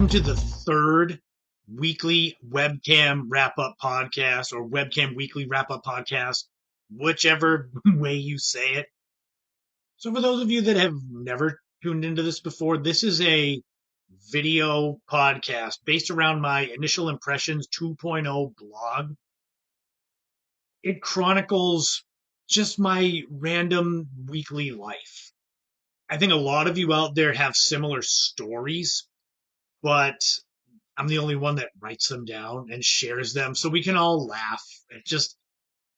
Welcome to the third weekly Webcam wrap-up podcast, or Webcam weekly wrap-up podcast, whichever way you say it. So for those of you that have never tuned into this before, this is a video podcast based around my Initial Impressions 2.0 blog. It chronicles just my random weekly life. I think a lot of you out there have similar stories, but I'm the only one that writes them down and shares them so we can all laugh at just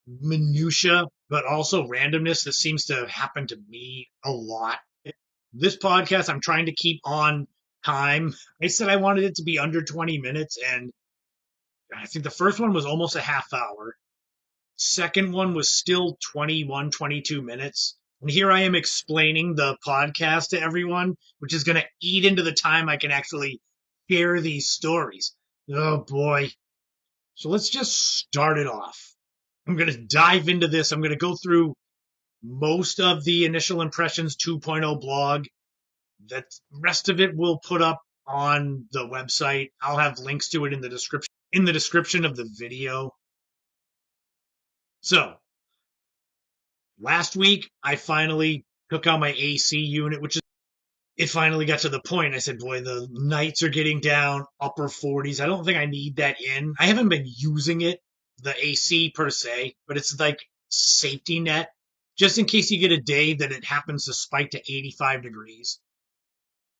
minutia, but also randomness that seems to happen to me a lot. This podcast, I'm trying to keep on time. I said I wanted it to be under 20 minutes, and I think the first one was almost a half hour. Second one was still 21, 22 minutes. And here I am explaining the podcast to everyone, which is going to eat into the time I can actually share these stories. Oh boy. So let's just start it off. I'm going to dive into this. I'm going to go through most of the Initial Impressions 2.0 blog. The rest of it we'll put up on the website. I'll have links to it in the description of the video. So, last week I finally took out my AC unit, it finally got to the point. I said, boy, the nights are getting down, upper 40s. I don't think I need that in. I haven't been using it, the AC per se, but it's like safety net, just in case you get a day that it happens to spike to 85 degrees.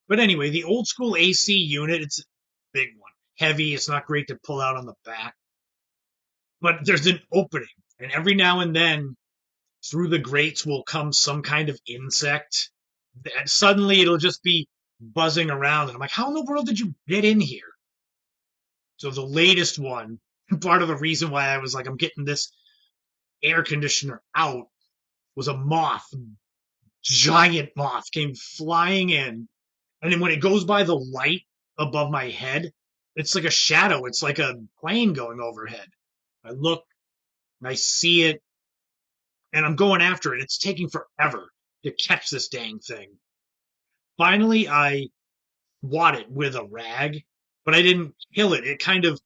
But anyway, the old school AC unit, it's a big one. Heavy, it's not great to pull out on the back. But there's an opening, and every now and then, through the grates will come some kind of insect. And suddenly it'll just be buzzing around. And I'm like, how in the world did you get in here? So the latest one, part of the reason why I was like, I'm getting this air conditioner out, was a moth. Giant moth came flying in. And then when it goes by the light above my head, it's like a shadow. It's like a plane going overhead. I look, and I see it, and I'm going after it. It's taking forever to catch this dang thing. Finally, I swat it with a rag, but I didn't kill it. It kind of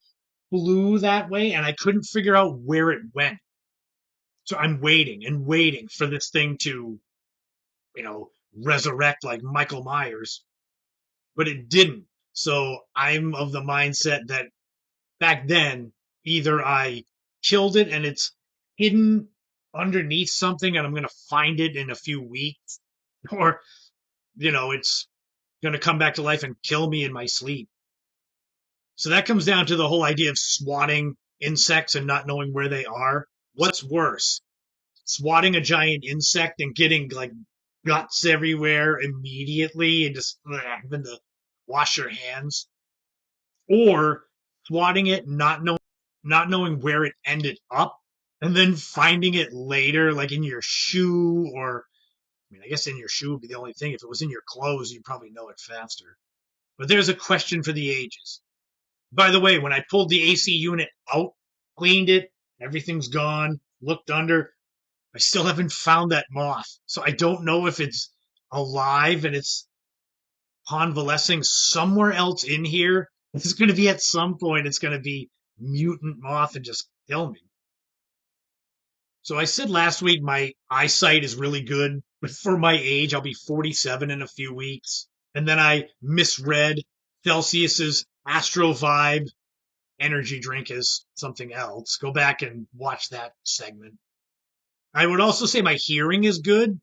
flew that way, and I couldn't figure out where it went. So I'm waiting and waiting for this thing to, resurrect like Michael Myers, but it didn't. So I'm of the mindset that back then, either I killed it and it's hidden underneath something and I'm going to find it in a few weeks, or, it's going to come back to life and kill me in my sleep. So that comes down to the whole idea of swatting insects and not knowing where they are. What's worse, swatting a giant insect and getting like guts everywhere immediately and just having to wash your hands, or swatting it, not knowing where it ended up, and then finding it later, like in your shoe, or I guess in your shoe would be the only thing. If it was in your clothes, you'd probably know it faster. But there's a question for the ages. By the way, when I pulled the AC unit out, cleaned it, everything's gone, looked under, I still haven't found that moth. So I don't know if it's alive and it's convalescing somewhere else in here. It's going to be at some point, it's going to be mutant moth and just kill me. So I said last week my eyesight is really good, but for my age, I'll be 47 in a few weeks. And then I misread Celsius's Astro Vibe energy drink as something else. Go back and watch that segment. I would also say my hearing is good,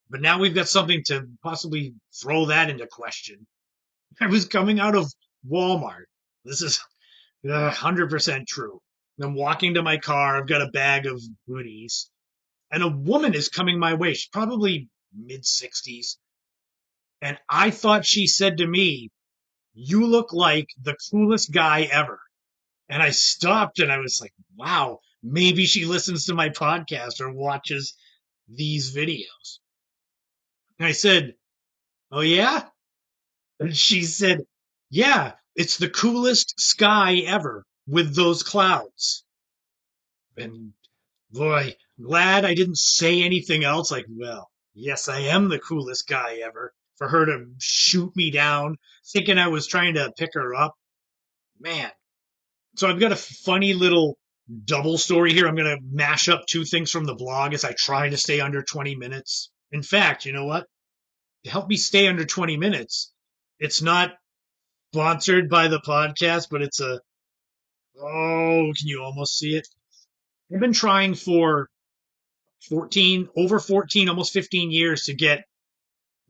but now we've got something to possibly throw that into question. I was coming out of Walmart. This is 100% true. I'm walking to my car. I've got a bag of goodies. And a woman is coming my way. She's probably mid-60s. And I thought she said to me, "You look like the coolest guy ever." And I stopped and I was like, wow, maybe she listens to my podcast or watches these videos. And I said, "Oh, yeah?" And she said, "Yeah, it's the coolest sky ever with those clouds." And boy, glad I didn't say anything else. Like, well, yes, I am the coolest guy ever for her to shoot me down, thinking I was trying to pick her up. Man. So I've got a funny little double story here. I'm going to mash up two things from the blog as I try to stay under 20 minutes. In fact, you know what? To help me stay under 20 minutes, it's not sponsored by the podcast, but it's can you almost see it? I've been trying for 14, almost 15 years to get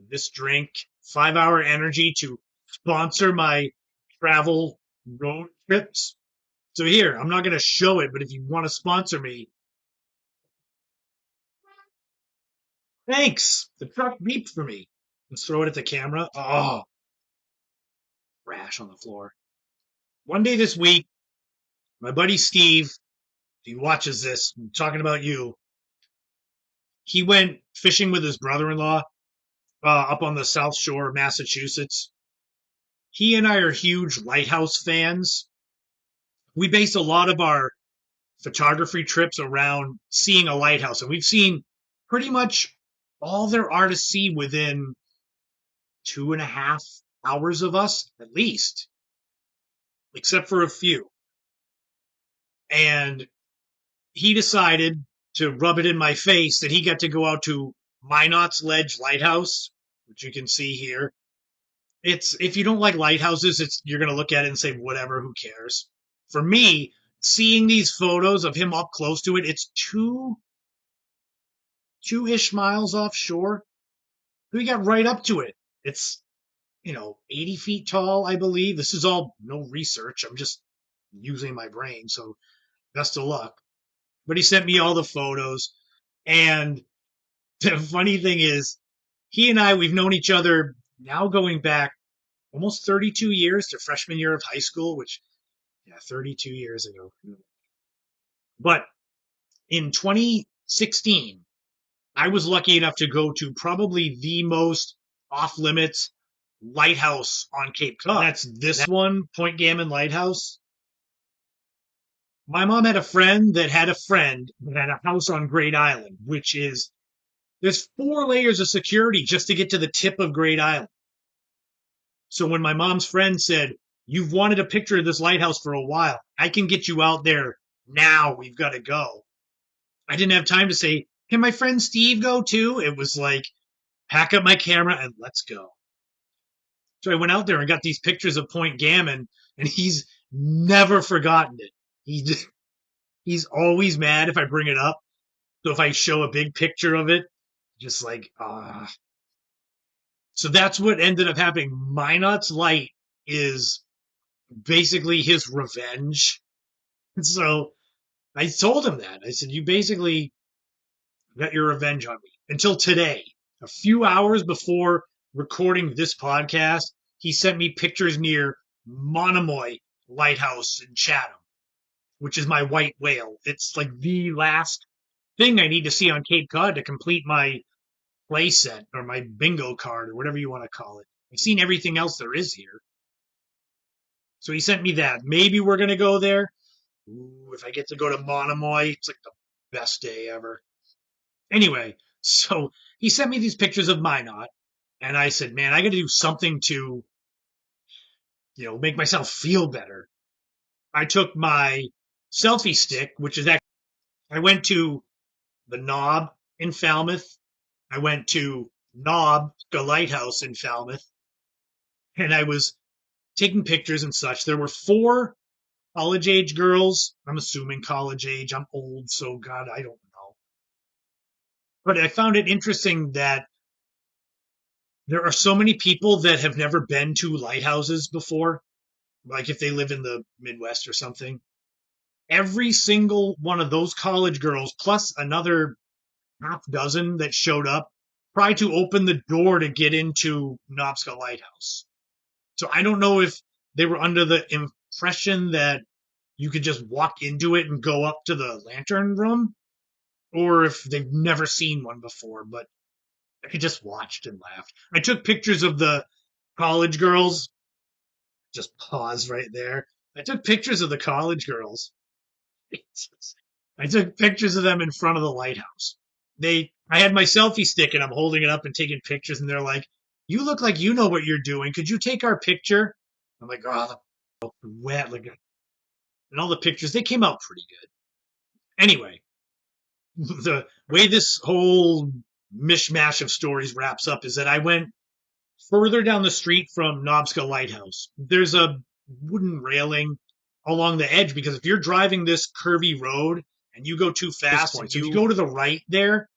this drink, 5 Hour Energy, to sponsor my travel road trips. So here, I'm not going to show it, but if you want to sponsor me, thanks. The truck beeped for me. Let's throw it at the camera. Oh, rash on the floor. One day this week, my buddy Steve, he watches this, I'm talking about you. He went fishing with his brother-in-law up on the South Shore of Massachusetts. He and I are huge lighthouse fans. We base a lot of our photography trips around seeing a lighthouse, and we've seen pretty much all there are to see within 2.5 hours of us, at least, except for a few. And he decided to rub it in my face that he got to go out to Minot's Ledge Lighthouse, which you can see here. It's, if you don't like lighthouses, you're going to look at it and say, whatever, who cares? For me, seeing these photos of him up close to it, it's two-ish miles offshore. We got right up to it. It's, 80 feet tall, I believe. This is all no research. I'm just using my brain, so best of luck. But he sent me all the photos. And the funny thing is, he and I, we've known each other now going back almost 32 years to freshman year of high school, which, 32 years ago. But in 2016, I was lucky enough to go to probably the most off-limits lighthouse on Cape Cod. That's this one, Point Gammon Lighthouse. My mom had a friend that had a friend that had a house on Great Island, which is, there's 4 layers of security just to get to the tip of Great Island. So when my mom's friend said, you've wanted a picture of this lighthouse for a while, I can get you out there now, we've got to go. I didn't have time to say, can my friend Steve go too? It was like, pack up my camera and let's go. So I went out there and got these pictures of Point Gammon, and he's never forgotten it. He's always mad if I bring it up. So if I show a big picture of it, just like, So that's what ended up happening. Minot's Light is basically his revenge. So I told him that. I said, you basically got your revenge on me. Until today, a few hours before recording this podcast, he sent me pictures near Monomoy Lighthouse in Chatham, which is my white whale. It's like the last thing I need to see on Cape Cod to complete my play set or my bingo card or whatever you want to call it. I've seen everything else there is here. So he sent me that. Maybe we're going to go there. Ooh, if I get to go to Monomoy, it's like the best day ever. Anyway, so he sent me these pictures of Minot, and I said, man, I got to do something to, make myself feel better. I took my selfie stick, which is actually, I went to the Knob in Falmouth. I went to Knob, the lighthouse in Falmouth, and I was taking pictures and such. There were 4 college-age girls. I'm assuming college age. I'm old, so God, I don't know. But I found it interesting that there are so many people that have never been to lighthouses before, like if they live in the Midwest or something. Every single one of those college girls, plus another half dozen that showed up, tried to open the door to get into Nobska Lighthouse. So I don't know if they were under the impression that you could just walk into it and go up to the lantern room, or if they've never seen one before, but I just watched and laughed. I took pictures of the college girls. Just pause right there. I took pictures of the college girls. I took pictures of them in front of the lighthouse. I had my selfie stick and I'm holding it up and taking pictures, and they're like, You look like you know what you're doing. Could you take our picture? I'm like, oh, the wet, like, and all the pictures, they came out pretty good. Anyway, the way this whole mishmash of stories wraps up is that I went further down the street from Nobska Lighthouse. There's a wooden railing along the edge because if you're driving this curvy road and you go too fast, and if you go to the right there,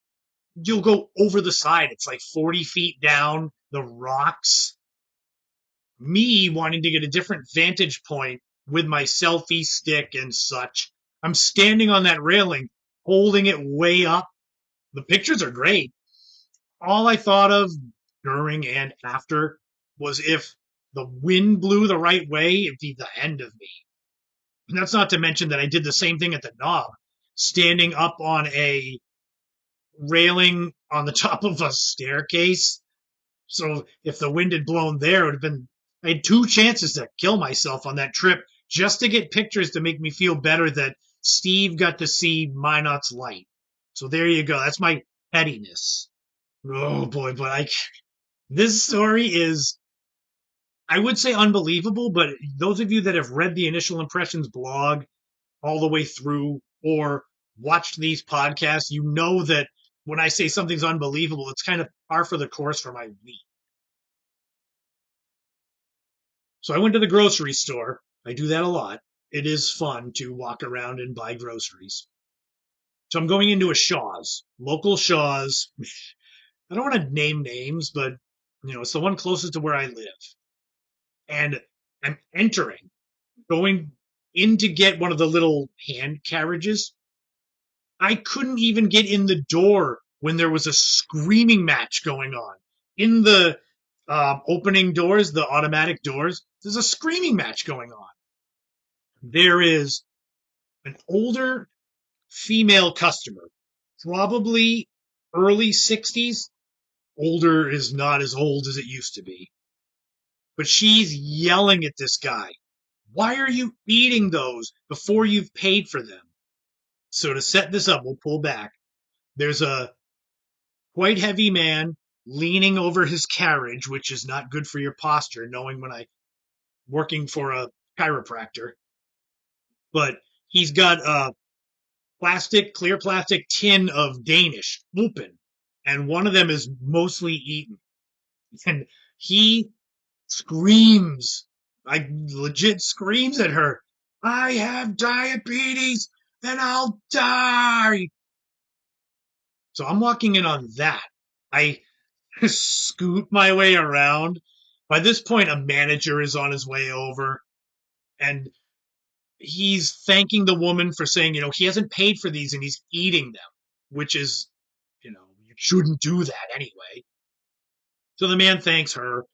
you'll go over the side. It's like 40 feet down the rocks. Me wanting to get a different vantage point with my selfie stick and such. I'm standing on that railing, holding it way up. The pictures are great. All I thought of during and after was if the wind blew the right way, it'd be the end of me. And that's not to mention that I did the same thing at the knob, standing up on a railing on the top of a staircase. So if the wind had blown there, it would have been. I had two chances to kill myself on that trip just to get pictures to make me feel better that Steve got to see Minot's light. So there you go. That's my pettiness. Oh boy, but this story is, I would say, unbelievable, but those of you that have read the Initial Impressions blog all the way through or watched these podcasts, you know that when I say something's unbelievable, it's kind of par for the course for my week. So I went to the grocery store. I do that a lot. It is fun to walk around and buy groceries. So I'm going into a Shaw's, local Shaw's. I don't want to name names, but it's the one closest to where I live. And I'm entering, going in to get one of the little hand carriages. I couldn't even get in the door when there was a screaming match going on. In the opening doors, the automatic doors, there's a screaming match going on. There is an older female customer, probably early 60s. Older is not as old as it used to be. But she's yelling at this guy. Why are you eating those before you've paid for them? So to set this up, we'll pull back. There's a quite heavy man leaning over his carriage, which is not good for your posture, knowing when I working for a chiropractor. But he's got a clear plastic tin of Danish open, and one of them is mostly eaten. And he screams, like legit screams at her, I have diabetes and I'll die. So I'm walking in on that. I scoot my way around. By this point, a manager is on his way over, and he's thanking the woman for saying, he hasn't paid for these and he's eating them, which is, you shouldn't do that anyway. So the man thanks her,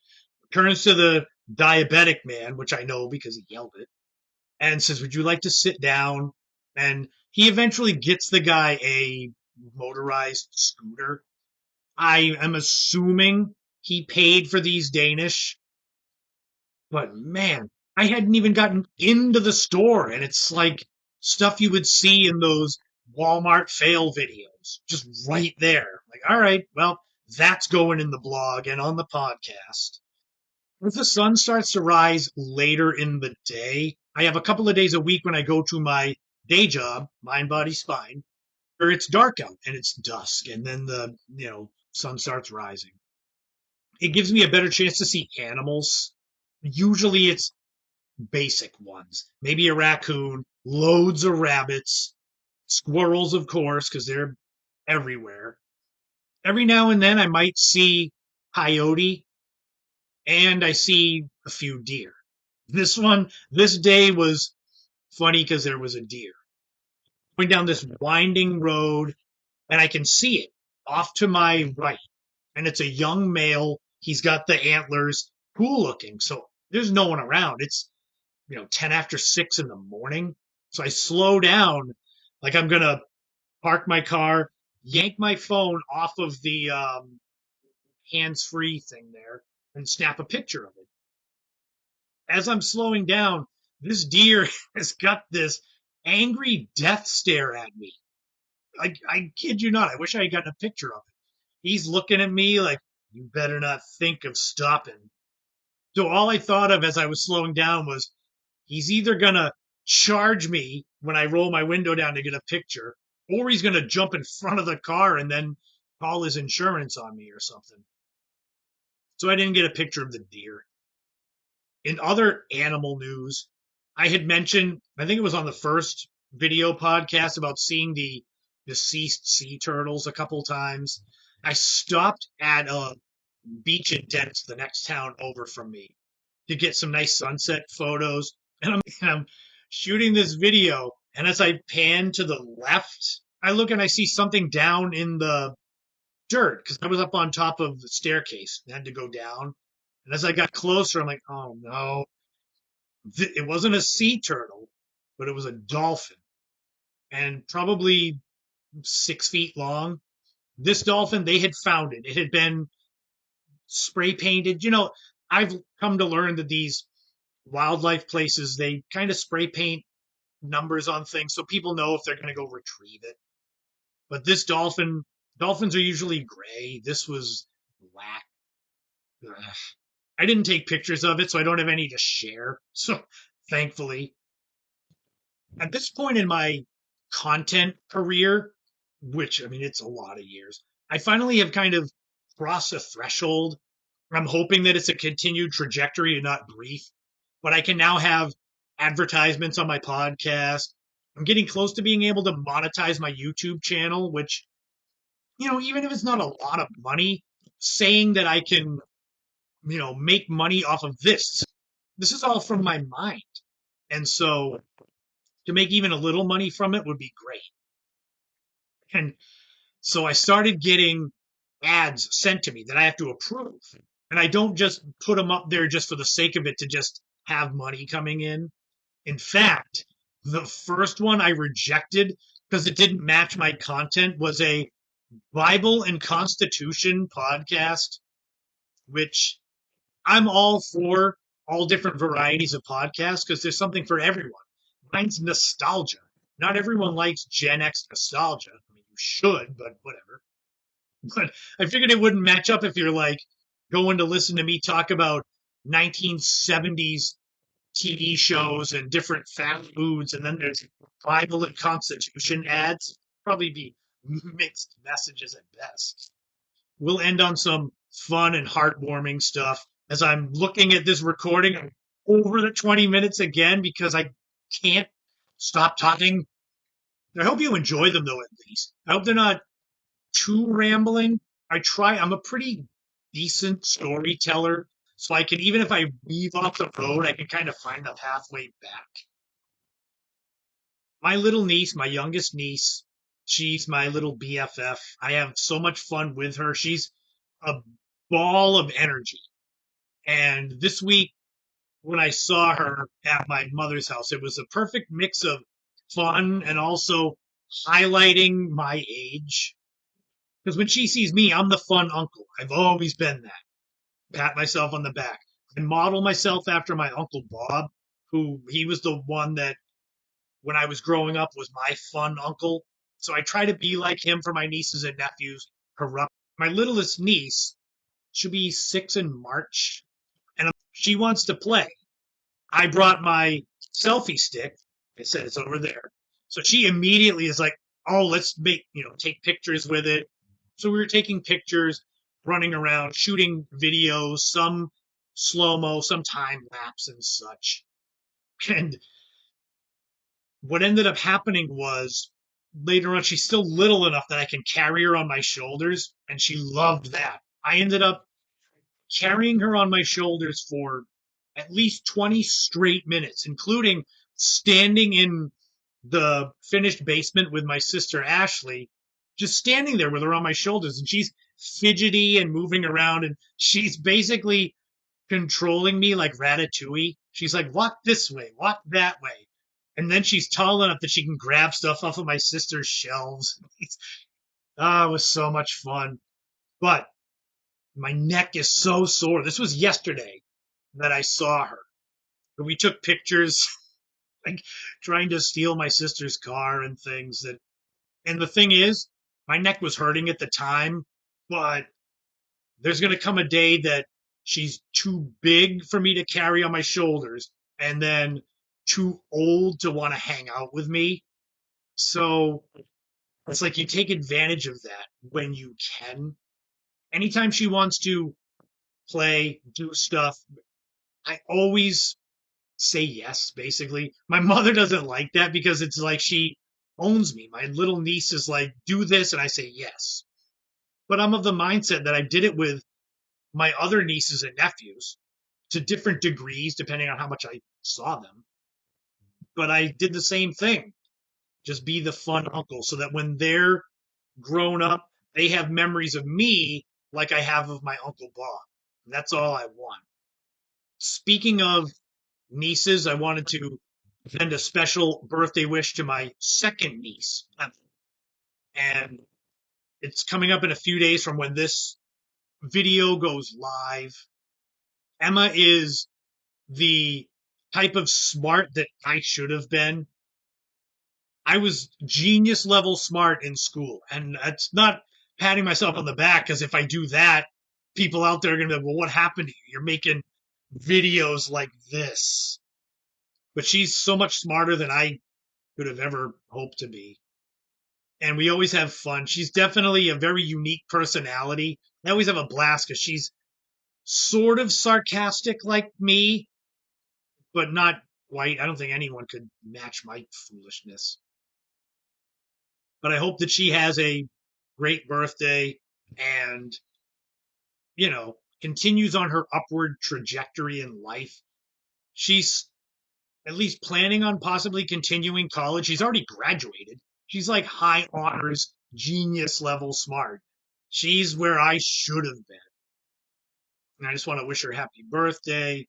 turns to the diabetic man, which I know because he yelled it, and says, would you like to sit down? And he eventually gets the guy a motorized scooter. I am assuming he paid for these Danish, but man, I hadn't even gotten into the store, and it's like stuff you would see in those Walmart fail videos, just right there. Like, all right, well, that's going in the blog and on the podcast. If the sun starts to rise later in the day, I have a couple of days a week when I go to my day job, mind, body, spine, where it's dark out and it's dusk, and then the sun starts rising. It gives me a better chance to see animals. Usually it's basic ones. Maybe a raccoon, loads of rabbits, squirrels, of course, because they're everywhere. Every now and then I might see coyote, and I see a few deer. This day was funny because there was a deer. Going down this winding road, and I can see it off to my right. And it's a young male. He's got the antlers, cool looking. So there's no one around. It's 10 after 6 in the morning. So I slow down like I'm going to park my car, yank my phone off of the hands-free thing there, and snap a picture of it. As I'm slowing down, this deer has got this angry death stare at me. I kid you not. I wish I had gotten a picture of it. He's looking at me like, You better not think of stopping. So all I thought of as I was slowing down was he's either going to charge me when I roll my window down to get a picture, or he's going to jump in front of the car and then call his insurance on me or something. So I didn't get a picture of the deer. In other animal news, I had mentioned, I think it was on the first video podcast, about seeing the deceased sea turtles a couple times. I stopped at a beach in Dents, the next town over from me, to get some nice sunset photos. And I'm shooting this video, and as I pan to the left, I look and I see something down in the dirt because I was up on top of the staircase and had to go down. And as I got closer, I'm like, oh no, it wasn't a sea turtle, but it was a dolphin, and probably 6 feet long. This dolphin, they had found it. It had been spray painted. I've come to learn that these wildlife places, they kind of spray paint numbers on things so people know if they're going to go retrieve it. But this dolphins are usually gray. This was black. Ugh. I didn't take pictures of it, so I don't have any to share. So thankfully, at this point in my content career, which I mean, it's a lot of years, I finally have kind of crossed a threshold. I'm hoping that it's a continued trajectory and not brief, but I can now have advertisements on my podcast. I'm getting close to being able to monetize my YouTube channel, which, even if it's not a lot of money, saying that I can, make money off of this is all from my mind. And so to make even a little money from it would be great. And so I started getting ads sent to me that I have to approve. And I don't just put them up there just for the sake of it to just have money coming in. In fact, the first one I rejected because it didn't match my content was a Bible and Constitution podcast, which I'm all for all different varieties of podcasts because there's something for everyone. Mine's nostalgia. Not everyone likes Gen X nostalgia. I mean, you should, but whatever. But I figured it wouldn't match up if you're like going to listen to me talk about 1970s TV shows and different fast foods, and then there's Bible and Constitution ads. Probably be mixed messages at best. We'll end on some fun and heartwarming stuff. As I'm looking at this recording, I'm over the 20 minutes again because I can't stop talking. I hope you enjoy them, though, at least. I hope they're not too rambling. I'm a pretty decent storyteller, so I can, even if I weave off the road, I can kind of find the pathway back. My little niece, my youngest niece, she's my little BFF. I have so much fun with her. She's a ball of energy. And this week, when I saw her at my mother's house, it was a perfect mix of fun and also highlighting my age. Because when she sees me, I'm the fun uncle. I've always been that. Pat myself on the back. I model myself after my uncle Bob, who he was the one that, when I was growing up, was my fun uncle. So I try to be like him for my nieces and nephews. My littlest niece, she'll be 6 in March, and she wants to play. I brought my selfie stick. I said it's over there. So she immediately is like, oh, let's take pictures with it. So we were taking pictures, running around, shooting videos, some slow-mo, some time lapse and such. And what ended up happening was later on, she's still little enough that I can carry her on my shoulders, and she loved that. I ended up carrying her on my shoulders for at least 20 straight minutes, including standing in the finished basement with my sister Ashley, just standing there with her on my shoulders. And she's fidgety and moving around, and she's basically controlling me like Ratatouille. She's like, walk this way, walk that way. And then she's tall enough that she can grab stuff off of my sister's shelves. It was so much fun. But my neck is so sore. This was yesterday that I saw her. We took pictures, like trying to steal my sister's car and things. And the thing is, my neck was hurting at the time, but there's going to come a day that she's too big for me to carry on my shoulders and then too old to want to hang out with me. So it's like you take advantage of that when you can. Anytime she wants to play, do stuff, I always say yes, basically. My mother doesn't like that because it's like she owns me. My little niece is like, do this, and I say yes. But I'm of the mindset that I did it with my other nieces and nephews to different degrees, depending on how much I saw them. But I did the same thing. Just be the fun uncle so that when they're grown up, they have memories of me like I have of my Uncle Bob. And that's all I want. Speaking of nieces, I wanted to send a special birthday wish to my second niece. And it's coming up in a few days from when this video goes live. Emma is the type of smart that I should have been. I was genius level smart in school. And that's not patting myself on the back, because if I do that, people out there are going to be, well, what happened to you? You're making videos like this. But she's so much smarter than I could have ever hoped to be. And we always have fun. She's definitely a very unique personality. I always have a blast because she's sort of sarcastic like me, but not quite. I don't think anyone could match my foolishness. But I hope that she has a great birthday and, continues on her upward trajectory in life. She's at least planning on possibly continuing college. She's already graduated. She's like high honors, genius level smart. She's where I should have been. And I just want to wish her happy birthday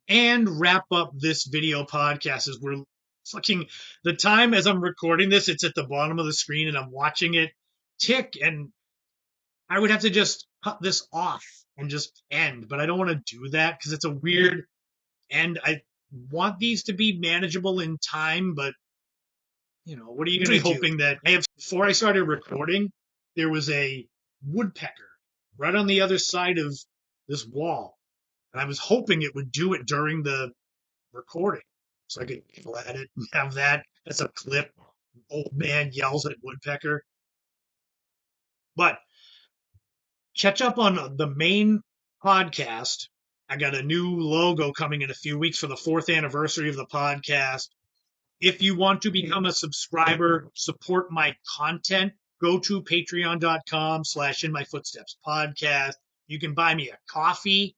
and wrap up this video podcast as we're fucking the time as I'm recording this, it's at the bottom of the screen and I'm watching it tick, and I would have to just cut this off and just end, but I don't want to do that because it's a weird end. I want these to be manageable in time, but what are you going to do? Hoping that before I started recording, there was a woodpecker right on the other side of this wall. And I was hoping it would do it during the recording. So I could let it have that as a clip. Old man yells at woodpecker. But catch up on the main podcast. I got a new logo coming in a few weeks for the 4th anniversary of the podcast. If you want to become a subscriber, support my content, go to patreon.com/inmyfootstepspodcast. You can buy me a coffee.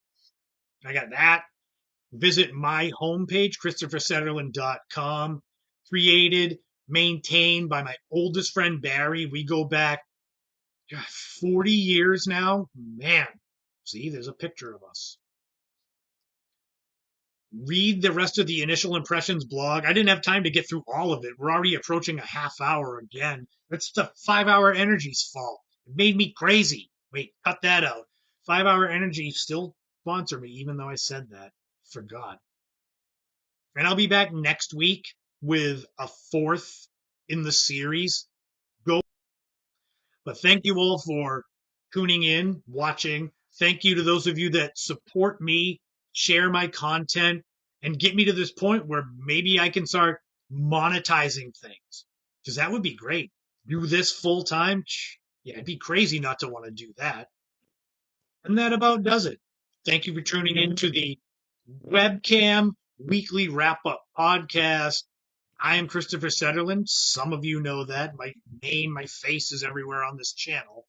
I got that. Visit my homepage, ChristopherSetterlund.com. Created, maintained by my oldest friend, Barry. We go back 40 years now. Man, see, there's a picture of us. Read the rest of the Initial Impressions blog. I didn't have time to get through all of it. We're already approaching a half hour again. It's the 5-Hour Energy's fault. It made me crazy. Wait, cut that out. 5-Hour Energy still sponsor me, even though I said that. Forgot. And I'll be back next week with a 4th in the series. But thank you all for tuning in, watching. Thank you to those of you that support me, share my content, and get me to this point where maybe I can start monetizing things. Because that would be great. Do this full time? Yeah, it'd be crazy not to want to do that. And that about does it. Thank you for tuning in to the Webcam Weekly Wrap-Up Podcast. I am Christopher Setterlund. Some of you know that. My name, my face is everywhere on this channel.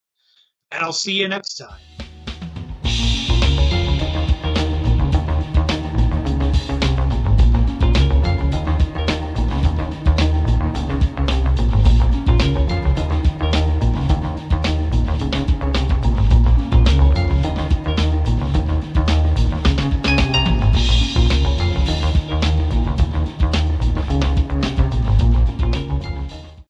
And I'll see you next time.